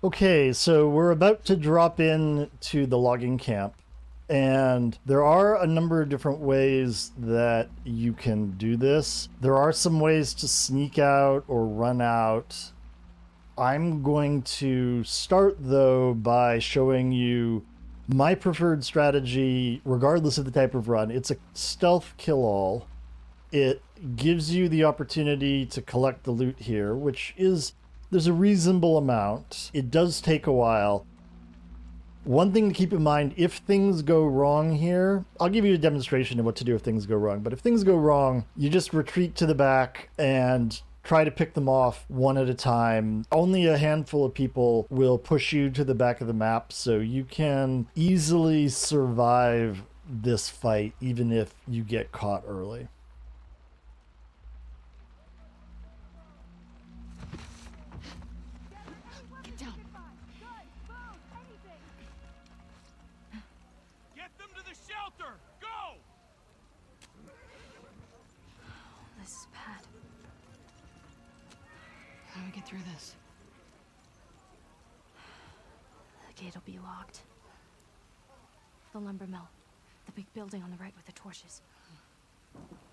Okay, so we're about to drop in to the logging camp, and there are a number of different ways that you can do this. There are some ways to sneak out or run out. I'm going to start, though, by showing you my preferred strategy, regardless of the type of run. It's a stealth kill-all. It gives you the opportunity to collect the loot here, which is, there's a reasonable amount. It does take a while. One thing to keep in mind, if things go wrong here, I'll give you a demonstration of what to do if things go wrong, but if things go wrong, you just retreat to the back and try to pick them off one at a time. Only a handful of people will push you to the back of the map, so you can easily survive this fight even if you get caught early. Get down. Get them to the shelter! Go! This is bad. How do we get through this? The gate'll be locked. The lumber mill. The big building on the right with the torches.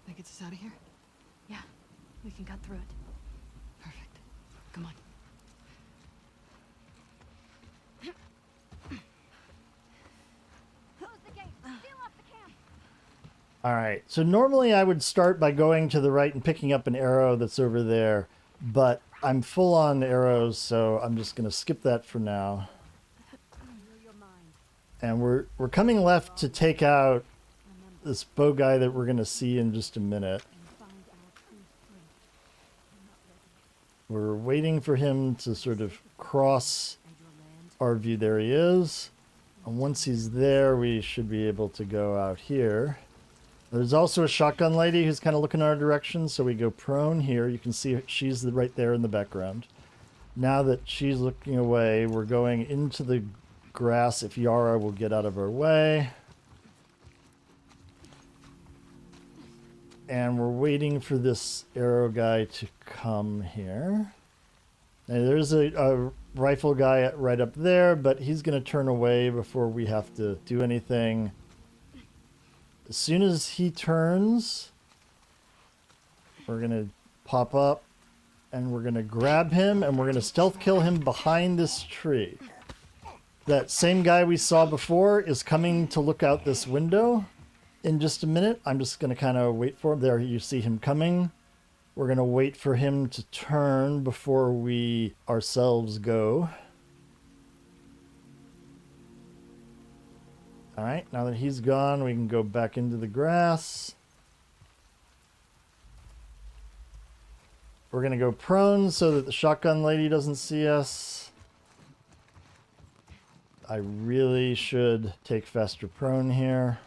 That gets us out of here? Yeah, we can cut through it. Perfect. Come on. Close the gate. Seal off the camp. All right, so normally I would start by going to the right and picking up an arrow that's over there, but I'm full on arrows, so I'm just going to skip that for now. And we're coming left to take out this bow guy that we're going to see in just a minute. We're waiting for him to sort of cross our view. There he is. And once he's there, we should be able to go out here. There's also a shotgun lady who's kind of looking our direction, so we go prone here. You can see she's right there in the background. Now that she's looking away, we're going into the grass if Yara will get out of our way. And we're waiting for this arrow guy to come here. Now, there's a rifle guy right up there, but he's going to turn away before we have to do anything. As soon as he turns, we're going to pop up and we're going to grab him and we're going to stealth kill him behind this tree. That same guy we saw before is coming to look out this window in just a minute. I'm just going to kind of wait for him. There, you see him coming. We're going to wait for him to turn before we ourselves go. All right, now that he's gone, we can go back into the grass. We're going to go prone so that the shotgun lady doesn't see us. I really should take faster prone here.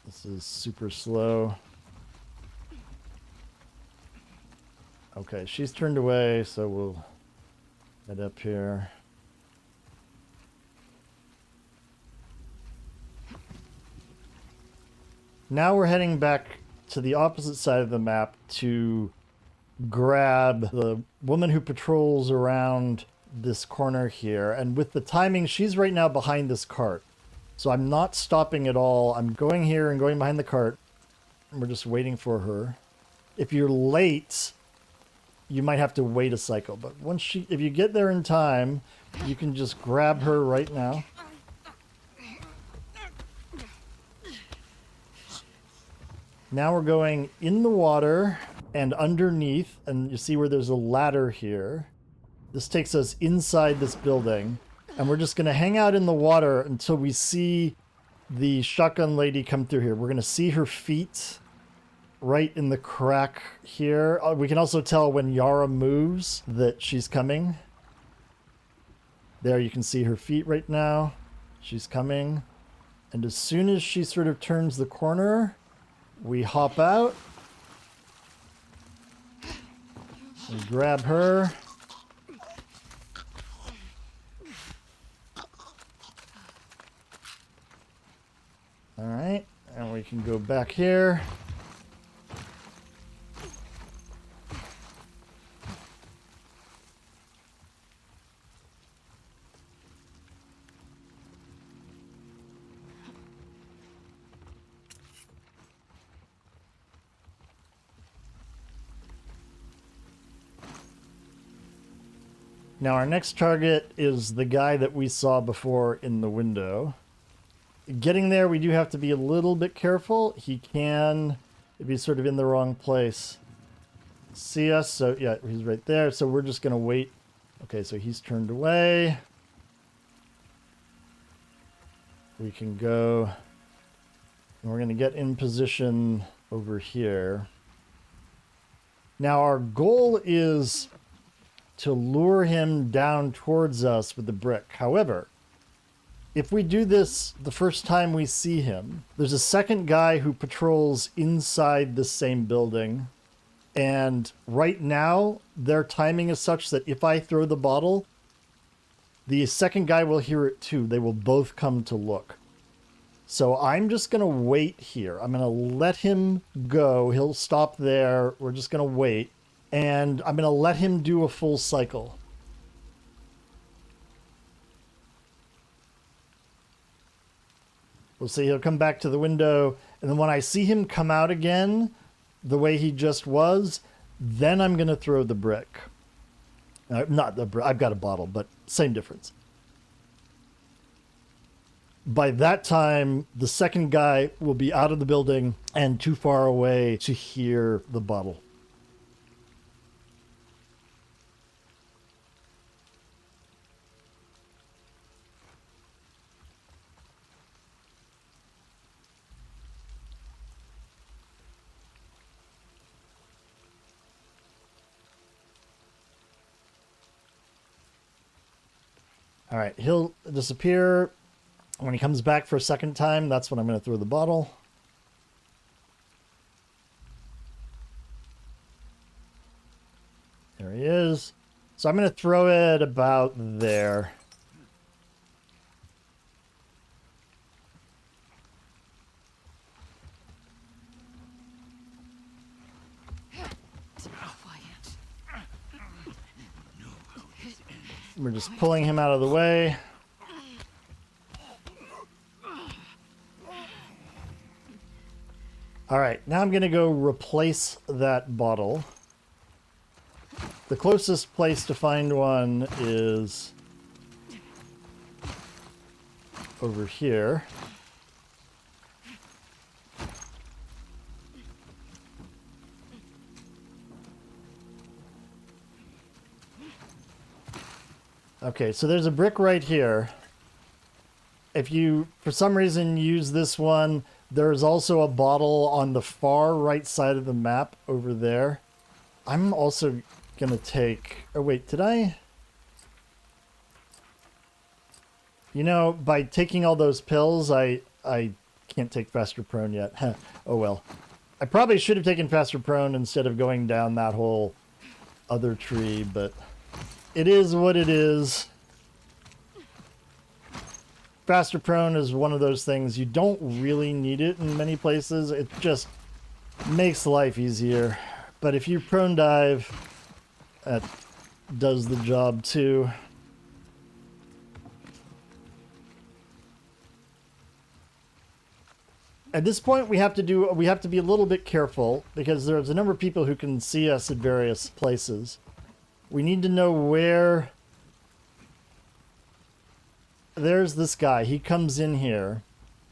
This is super slow. Okay, she's turned away, so we'll head up here. Now we're heading back to the opposite side of the map to grab the woman who patrols around this corner here. And with the timing, she's right now behind this cart. So I'm not stopping at all. I'm going here and going behind the cart. And we're just waiting for her. If you're late, you might have to wait a cycle. But if you get there in time, you can just grab her right now. Now we're going in the water and underneath, and you see where there's a ladder here. This takes us inside this building, and we're just going to hang out in the water until we see the shotgun lady come through here. We're going to see her feet right in the crack here. We can also tell when Yara moves that she's coming. There, you can see her feet right now. She's coming. And as soon as she sort of turns the corner, we hop out. We grab her. All right, and we can go back here. Now our next target is the guy that we saw before in the window. Getting there, we do have to be a little bit careful. He can be sort of in the wrong place. See us, so yeah, he's right there. So we're just gonna wait. Okay, so he's turned away. We can go, and we're gonna get in position over here. Now our goal is to lure him down towards us with the brick. However, if we do this the first time we see him, there's a second guy who patrols inside the same building. And right now, their timing is such that if I throw the bottle, the second guy will hear it too. They will both come to look. So I'm just going to wait here. I'm going to let him go. He'll stop there. We're just going to wait. And I'm going to let him do a full cycle. We'll see, he'll come back to the window, and then when I see him come out again, the way he just was, then I'm going to throw the brick. Not the brick, I've got a bottle, but same difference. By that time, the second guy will be out of the building and too far away to hear the bottle. All right, he'll disappear. When he comes back for a second time, that's when I'm going to throw the bottle. There he is. So I'm going to throw it about there. We're just pulling him out of the way. All right, now I'm going to go replace that bottle. The closest place to find one is over here. Okay, so there's a brick right here. If you, for some reason, use this one, there's also a bottle on the far right side of the map over there. I'm also going to take... Oh, wait, did I? You know, by taking all those pills, I can't take faster prone yet. Oh, well. I probably should have taken faster prone instead of going down that whole other tree, but... It is what it is. Faster prone is one of those things. You don't really need it in many places. It just makes life easier. But if you prone dive, that does the job too. At this point, we have to be a little bit careful because there's a number of people who can see us at various places. We need to know where... There's this guy. He comes in here.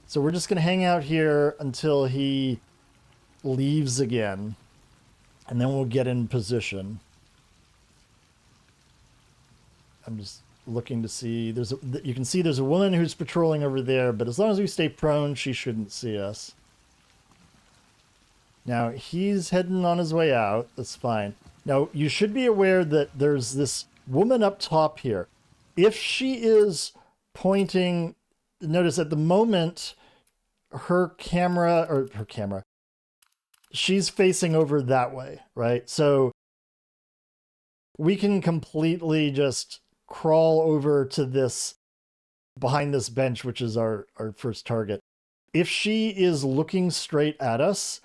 So we're just going to hang out here until he leaves again. And then we'll get in position. I'm just looking to see... You can see there's a woman who's patrolling over there, but as long as we stay prone, she shouldn't see us. Now, he's heading on his way out. That's fine. Now, you should be aware that there's this woman up top here. If she is pointing... Notice at the moment, her camera... She's facing over that way, right? So we can completely just crawl over to this... behind this bench, which is our first target. If she is looking straight at us,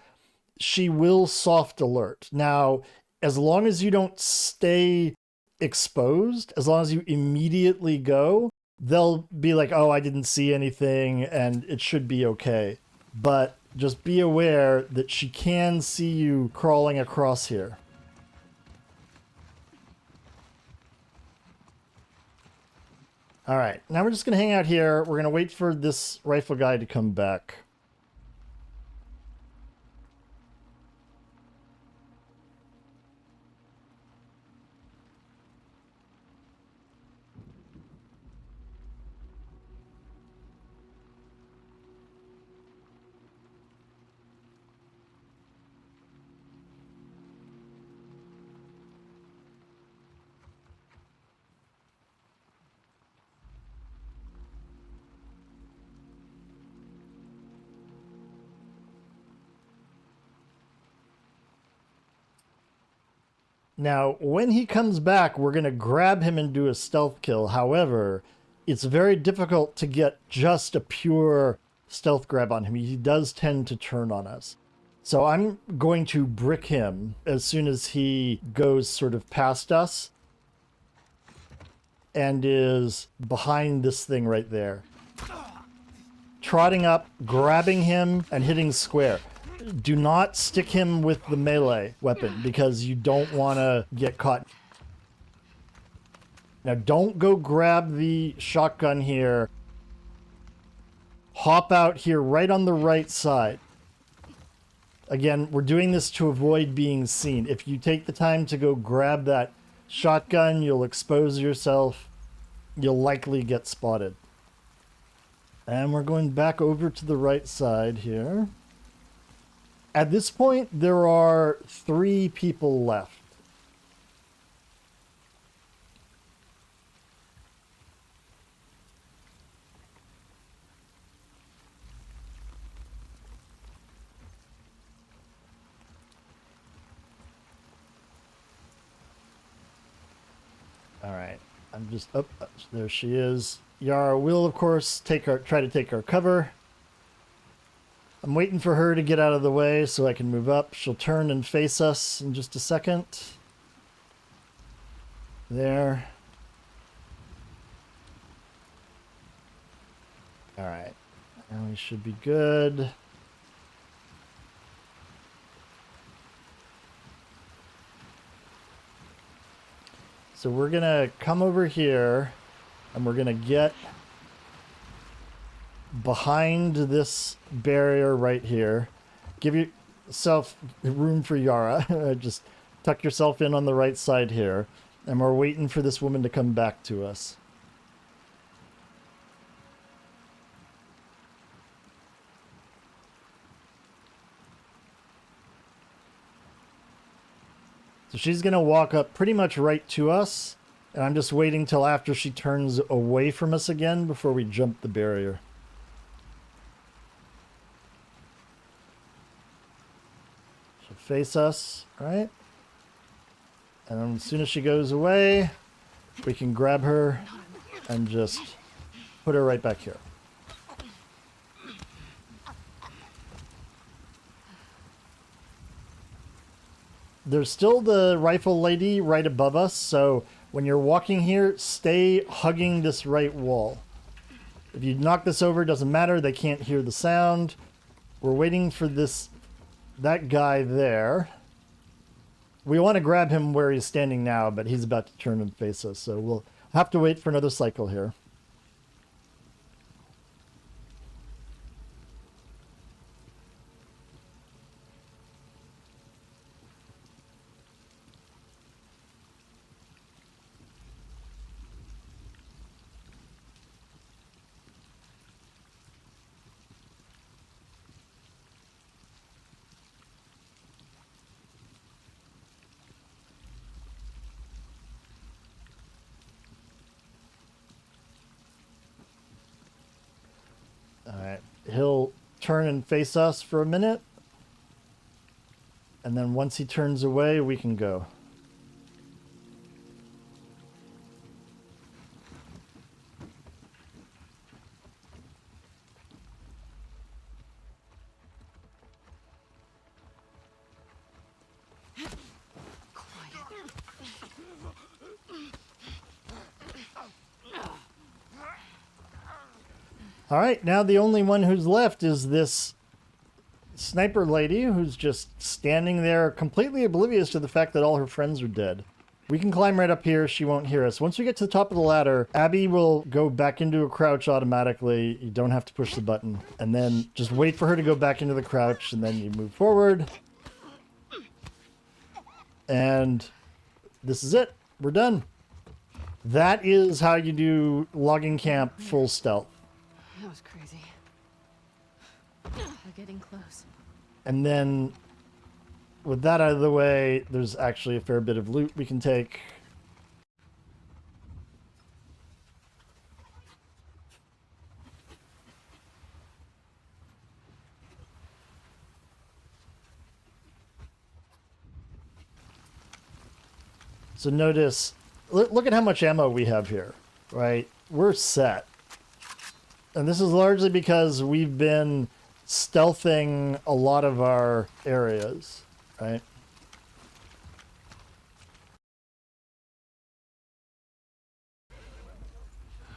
she will soft alert. Now... As long as you don't stay exposed, as long as you immediately go, they'll be like, oh, I didn't see anything, and it should be okay. But just be aware that she can see you crawling across here. All right, now we're just going to hang out here. We're going to wait for this rifle guy to come back. Now, when he comes back, we're going to grab him and do a stealth kill. However, it's very difficult to get just a pure stealth grab on him. He does tend to turn on us. So I'm going to brick him as soon as he goes sort of past us and is behind this thing right there. Trotting up, grabbing him, and hitting square. Do not stick him with the melee weapon because you don't want to get caught. Now don't go grab the shotgun here. Hop out here right on the right side. Again, we're doing this to avoid being seen. If you take the time to go grab that shotgun, you'll expose yourself. You'll likely get spotted. And we're going back over to the right side here. At this point, there are 3 people left. All right, I'm just up. There she is. Yara will, of course, try to take our cover. I'm waiting for her to get out of the way so I can move up. She'll turn and face us in just a second. There. All right. Now we should be good. So we're going to come over here and we're going to get behind this barrier right here. Give yourself room for Yara. Just tuck yourself in on the right side here. And we're waiting for this woman to come back to us. So she's going to walk up pretty much right to us. And I'm just waiting till after she turns away from us again before we jump the barrier. She'll face us, right? And then as soon as she goes away, we can grab her and just put her right back here. There's still the rifle lady right above us, so when you're walking here, stay hugging this right wall. If you knock this over, it doesn't matter. They can't hear the sound. We're waiting for that guy there. We want to grab him where he's standing now, but he's about to turn and face us, so we'll have to wait for another cycle here. Alright, he'll turn and face us for a minute. And then once he turns away, we can go. All right, now the only one who's left is this sniper lady who's just standing there completely oblivious to the fact that all her friends are dead. We can climb right up here. She won't hear us. Once we get to the top of the ladder, Abby will go back into a crouch automatically. You don't have to push the button. And then just wait for her to go back into the crouch, and then you move forward. And this is it. We're done. That is how you do logging camp full stealth. That was crazy. We're getting close. And then with that out of the way, there's actually a fair bit of loot we can take. So notice, look at how much ammo we have here, right? We're set. And this is largely because we've been stealthing a lot of our areas, right?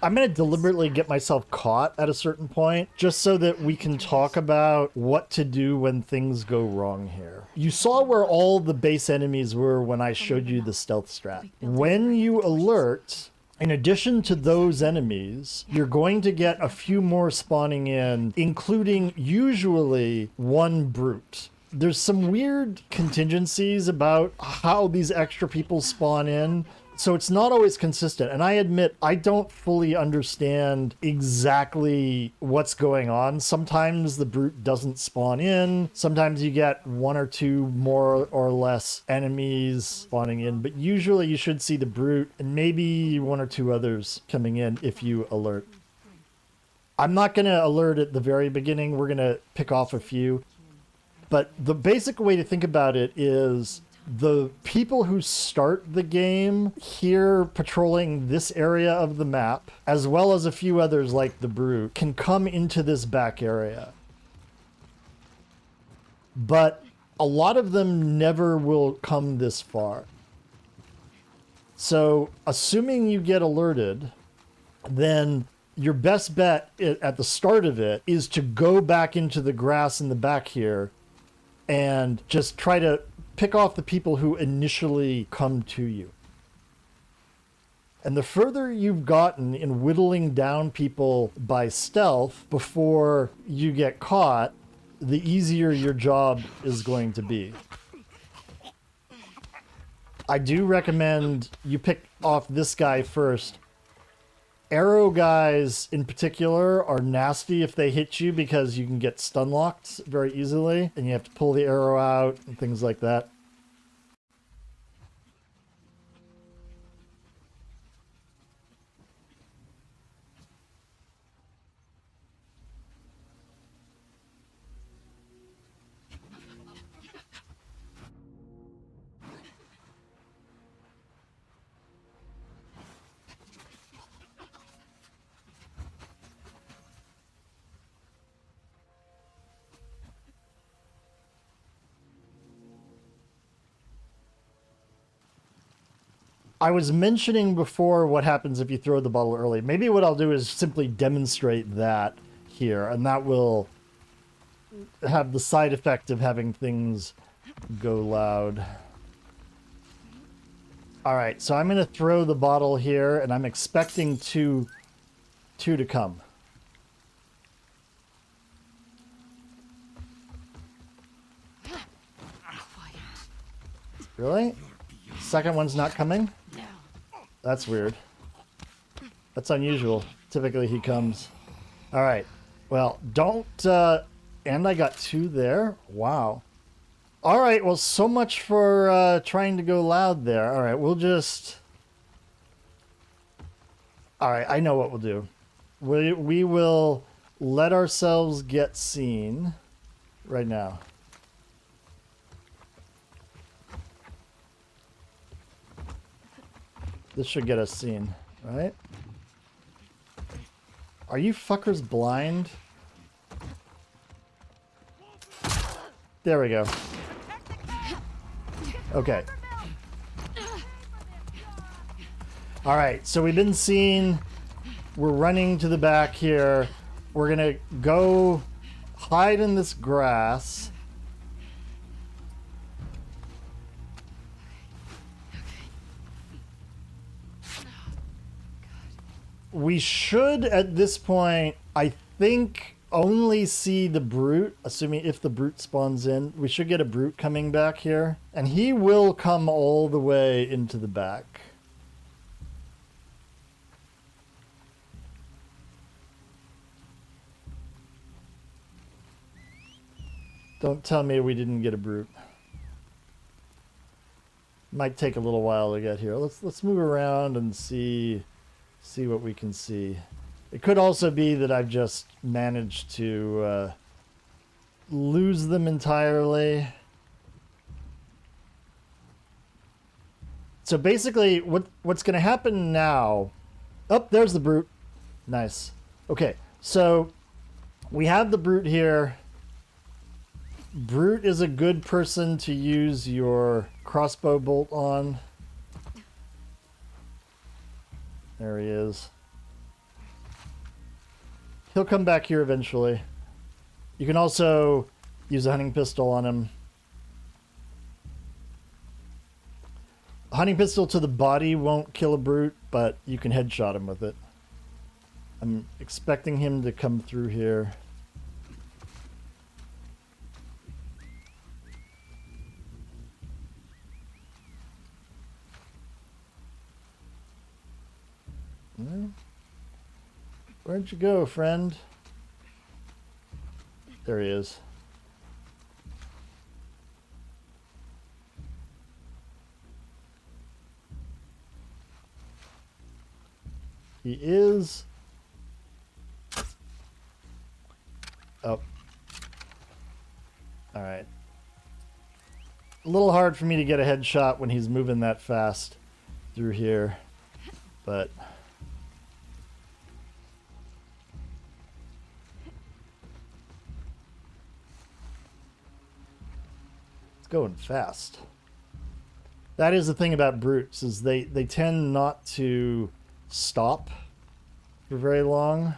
I'm going to deliberately get myself caught at a certain point just so that we can talk about what to do when things go wrong here. You saw where all the base enemies were when I showed you the stealth strat. When you alert, in addition to those enemies, you're going to get a few more spawning in, including usually one brute. There's some weird contingencies about how these extra people spawn in. So it's not always consistent. And I admit, I don't fully understand exactly what's going on. Sometimes the brute doesn't spawn in. Sometimes you get one or two more or less enemies spawning in. But usually you should see the brute and maybe one or two others coming in if you alert. I'm not going to alert at the very beginning. We're going to pick off a few. But the basic way to think about it is the people who start the game here patrolling this area of the map, as well as a few others like the brute, can come into this back area. But a lot of them never will come this far. So assuming you get alerted, then your best bet at the start of it is to go back into the grass in the back here and just try to pick off the people who initially come to you. And the further you've gotten in whittling down people by stealth before you get caught, the easier your job is going to be. I do recommend you pick off this guy first. Arrow guys in particular are nasty if they hit you because you can get stun locked very easily and you have to pull the arrow out and things like that. I was mentioning before what happens if you throw the bottle early. Maybe what I'll do is simply demonstrate that here, and that will have the side effect of having things go loud. All right, so I'm going to throw the bottle here, and I'm expecting two to come. Really? Second one's not coming? That's weird. That's unusual. Typically he comes. All right. Well, don't... and I got two there. Wow. All right. Well, so much for trying to go loud there. All right. We'll just... All right. I know what we'll do. We will let ourselves get seen right now. This should get us seen, right? Are you fuckers blind? There we go. Okay. All right, so we've been seen. We're running to the back here. We're gonna go hide in this grass. we should, at this point, I think, only see the brute, assuming if the brute spawns in. We should get a brute coming back here. And he will come all the way into the back. Don't tell me we didn't get a brute. Might take a little while to get here. Let's move around and see what we can see. It could also be that I've just managed to lose them entirely. So basically, what's going to happen now... Oh, there's the brute. Nice. Okay, so we have the brute here. Brute is a good person to use your crossbow bolt on. There he is. He'll come back here eventually. You can also use a hunting pistol on him. A hunting pistol to the body won't kill a brute, but you can headshot him with it. I'm expecting him to come through here. Where'd you go, friend? There he is. He is... Oh. Alright. A little hard for me to get a headshot when he's moving that fast through here. But... going fast. That is the thing about brutes, is they tend not to stop for very long.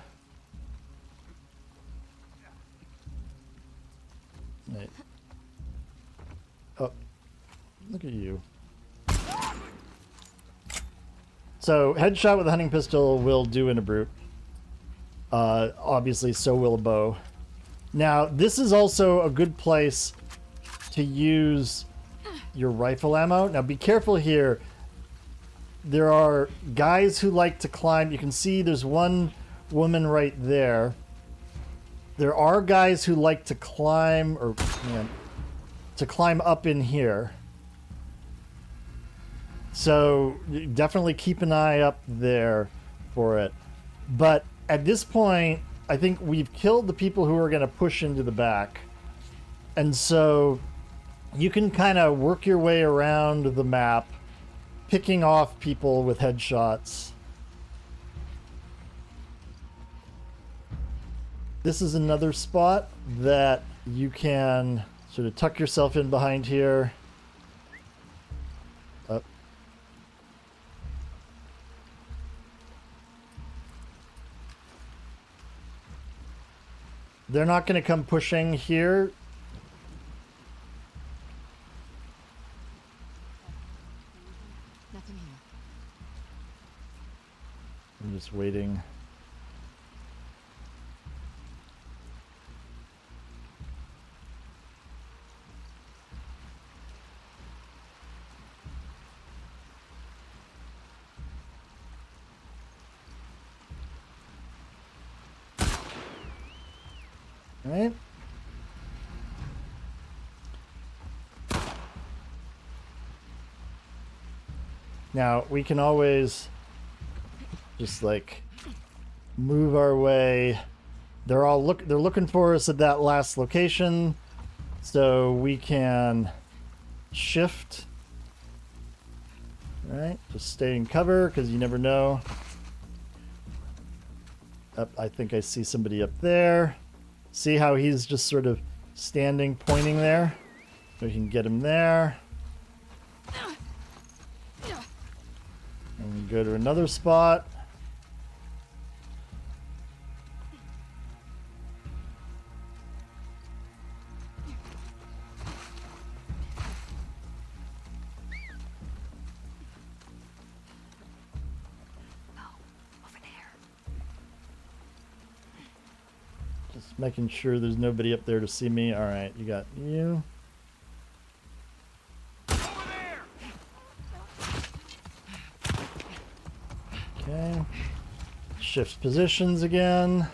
Right. Oh, look at you. So headshot with a hunting pistol will do in a brute. Obviously, so will a bow. Now, this is also a good place to use your rifle ammo. Now be careful here. There are guys who like to climb. You can see there's one woman right there. There are guys who like to climb, or man, to climb up in here. So definitely keep an eye up there for it. But at this point, I think we've killed the people who are going to push into the back. And so you can kind of work your way around the map, picking off people with headshots. This is another spot that you can sort of tuck yourself in behind here. Up. They're not going to come pushing here. Nothing here. I'm just waiting. All right. Now, we can always just like move our way. They're looking for us at that last location, so we can shift. All right, just stay in cover because you never know. I think I see somebody up there. See how he's just sort of standing, pointing there? We can get him there. And go to another spot. Oh, over there. Just making sure there's nobody up there to see me. All right, you got you. Over there! Okay. Shifts positions again.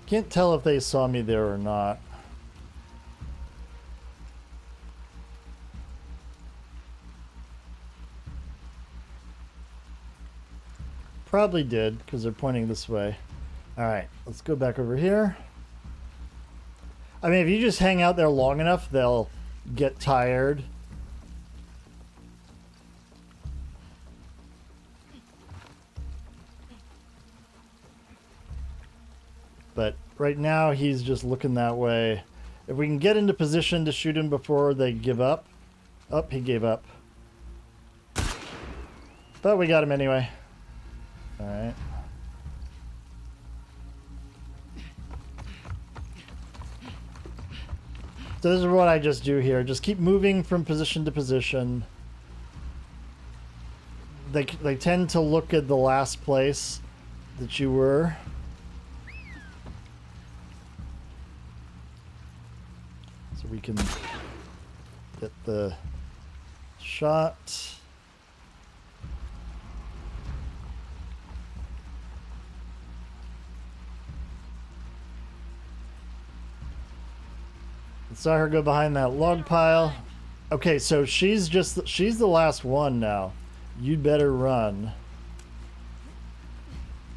Can't tell if they saw me there or not. Probably did, because they're pointing this way. Alright, let's go back over here. I mean, if you just hang out there long enough, they'll get tired. But right now, he's just looking that way. If we can get into position to shoot him before they give up. Oh, he gave up. But we got him anyway. Alright. So this is what I just do here. Just keep moving from position to position. They tend to look at the last place that you were. So we can get the shot. Saw her go behind that log pile. Okay, so she's the last one now. You'd better run.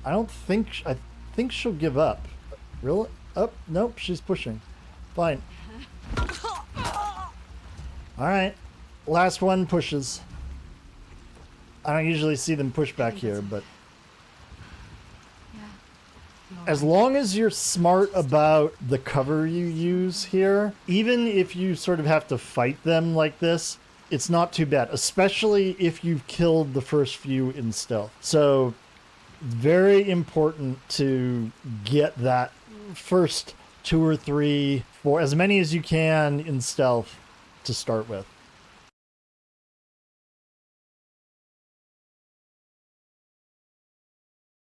I think she'll give up. Really? Oh, nope, she's pushing. Fine. Alright. Last one pushes. I don't usually see them push back here, but as long as you're smart about the cover you use here, even if you sort of have to fight them like this, it's not too bad, especially if you've killed the first few in stealth. So, very important to get that first 2 or 3, 4, as many as you can in stealth to start with.